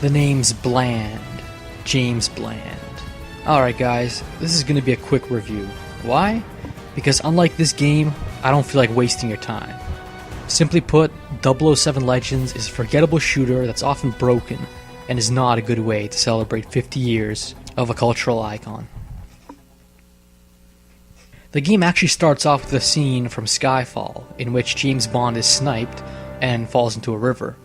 The name's Bland. James Bland. Alright guys, this is going to be a quick review. Why? Because unlike this game, I don't feel like wasting your time. Simply put, 007 Legends is a forgettable shooter that's often broken and is not a good way to celebrate 50 years of a cultural icon. The game actually starts off with a scene from Skyfall in which James Bond is sniped and falls into a river.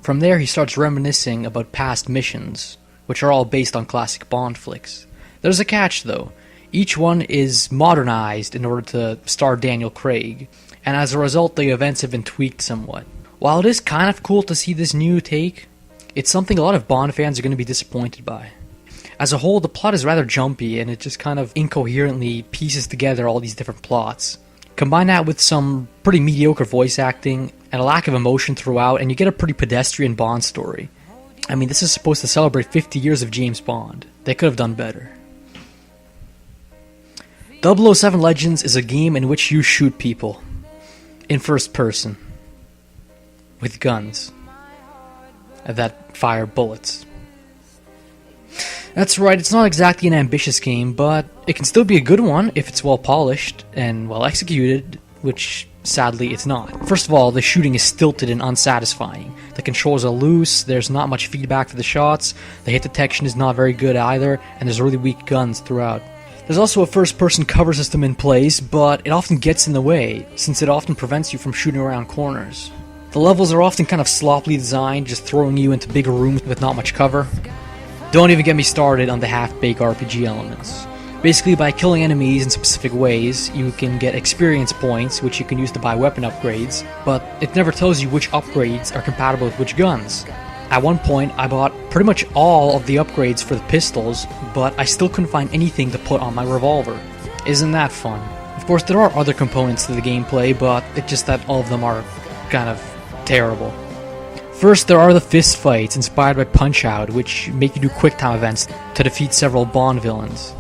From there he starts reminiscing about past missions, which are all based on classic Bond flicks. There's a catch though. Each one is modernized in order to star Daniel Craig, and as a result the events have been tweaked somewhat. While it is kind of cool to see this new take, it's something a lot of Bond fans are going to be disappointed by. As a whole, the plot is rather jumpy and it just kind of incoherently pieces together all these different plots. Combine that with some pretty mediocre voice acting and a lack of emotion throughout, and you get a pretty pedestrian Bond story. I mean, this is supposed to celebrate 50 years of James Bond. They could have done better. 007 Legends is a game in which you shoot people. In first person. With guns. That fire bullets. That's right, it's not exactly an ambitious game, but it can still be a good one if it's well polished and well executed, which sadly it's not. First of all, the shooting is stilted and unsatisfying. The controls are loose, there's not much feedback for the shots, the hit detection is not very good either, and there's really weak guns throughout. There's also a first-person cover system in place, but it often gets in the way, since it often prevents you from shooting around corners. The levels are often kind of sloppily designed, just throwing you into big rooms with not much cover. Don't even get me started on the half-baked RPG elements. Basically, by killing enemies in specific ways, you can get experience points, which you can use to buy weapon upgrades, but it never tells you which upgrades are compatible with which guns. At one point, I bought pretty much all of the upgrades for the pistols, but I still couldn't find anything to put on my revolver. Isn't that fun? Of course, there are other components to the gameplay, but it's just that all of them are kind of terrible. First, there are the fist fights inspired by Punch-Out, which make you do quick-time events to defeat several Bond villains.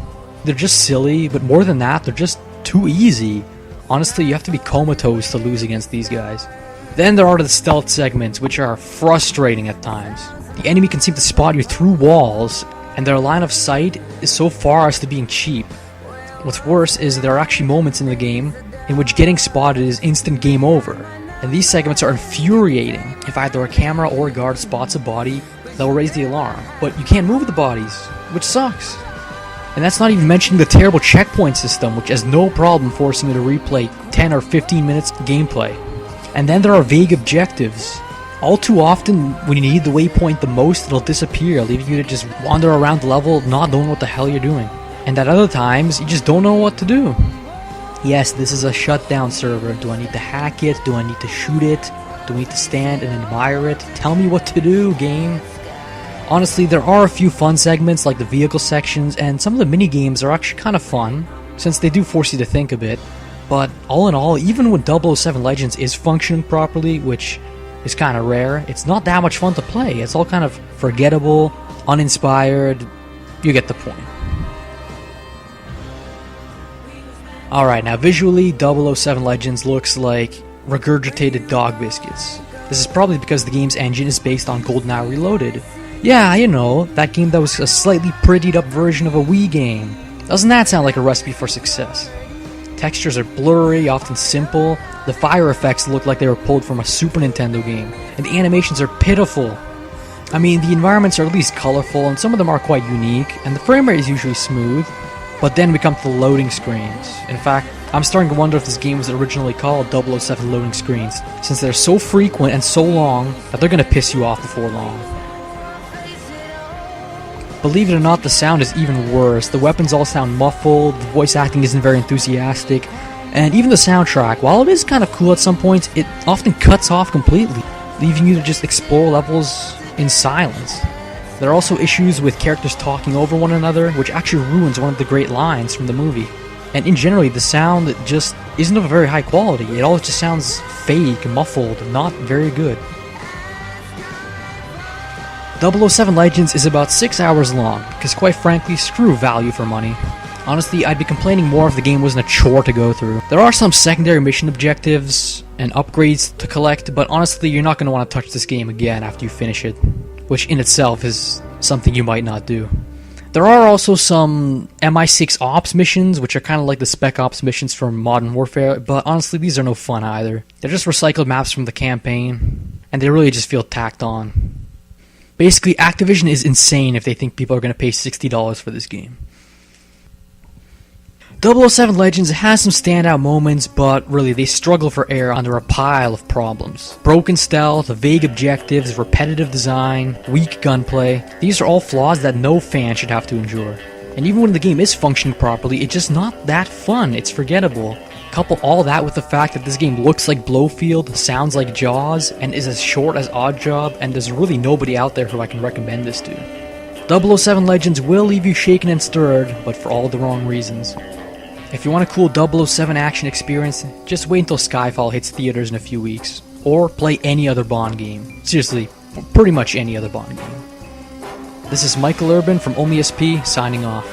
They're just silly, but more than that, they're just too easy. Honestly, you have to be comatose to lose against these guys. Then there are the stealth segments, which are frustrating at times. The enemy can seem to spot you through walls, and their line of sight is so far as to being cheap. What's worse is there are actually moments in the game in which getting spotted is instant game over. And these segments are infuriating. If either a camera or a guard spots a body, they'll raise the alarm. But you can't move the bodies, which sucks. And that's not even mentioning the terrible checkpoint system, which has no problem forcing you to replay 10 or 15 minutes of gameplay. And then there are vague objectives. All too often, when you need the waypoint the most, it'll disappear, leaving you to just wander around the level not knowing what the hell you're doing. And at other times, you just don't know what to do. Yes, this is a shutdown server. Do I need to hack it? Do I need to shoot it? Do I need to stand and admire it? Tell me what to do, game. Honestly, there are a few fun segments like the vehicle sections, and some of the mini-games are actually kind of fun, since they do force you to think a bit. But all in all, even when 007 Legends is functioning properly, which is kind of rare, it's not that much fun to play. It's all kind of forgettable, uninspired. You get the point. Alright, now visually, 007 Legends looks like regurgitated dog biscuits. This is probably because the game's engine is based on GoldenEye Reloaded. Yeah, you know, that game that was a slightly prettied up version of a Wii game. Doesn't that sound like a recipe for success? Textures are blurry, often simple, the fire effects look like they were pulled from a Super Nintendo game, and the animations are pitiful. I mean, the environments are at least colorful, and some of them are quite unique, and the frame rate is usually smooth. But then we come to the loading screens. In fact, I'm starting to wonder if this game was originally called 007 Loading Screens, since they're so frequent and so long that they're gonna piss you off before long. Believe it or not, the sound is even worse. The weapons all sound muffled, the voice acting isn't very enthusiastic, and even the soundtrack, while it is kind of cool at some points, it often cuts off completely, leaving you to just explore levels in silence. There are also issues with characters talking over one another, which actually ruins one of the great lines from the movie. And in general, the sound just isn't of a very high quality. It all just sounds fake, muffled, not very good. 007 Legends is about 6 hours long, because quite frankly, screw value for money. Honestly, I'd be complaining more if the game wasn't a chore to go through. There are some secondary mission objectives and upgrades to collect, but honestly, you're not going to want to touch this game again after you finish it. which in itself is something you might not do. There are also some MI6 Ops missions, which are kind of like the Spec Ops missions from Modern Warfare, but honestly, these are no fun either. They're just recycled maps from the campaign, and they really just feel tacked on. Basically, Activision is insane if they think people are going to pay $60 for this game. 007 Legends has some standout moments, but really they struggle for air under a pile of problems. Broken stealth, vague objectives, repetitive design, weak gunplay. These are all flaws that no fan should have to endure. And even when the game is functioning properly, it's just not that fun, it's forgettable. Couple all that with the fact that this game looks like Blowfield, sounds like Jaws, and is as short as Oddjob, and there's really nobody out there who I can recommend this to. 007 Legends will leave you shaken and stirred, but for all the wrong reasons. If you want a cool 007 action experience, just wait until Skyfall hits theaters in a few weeks. Or play any other Bond game. Seriously, pretty much any other Bond game. This is Michael Urban from OmiSP, signing off.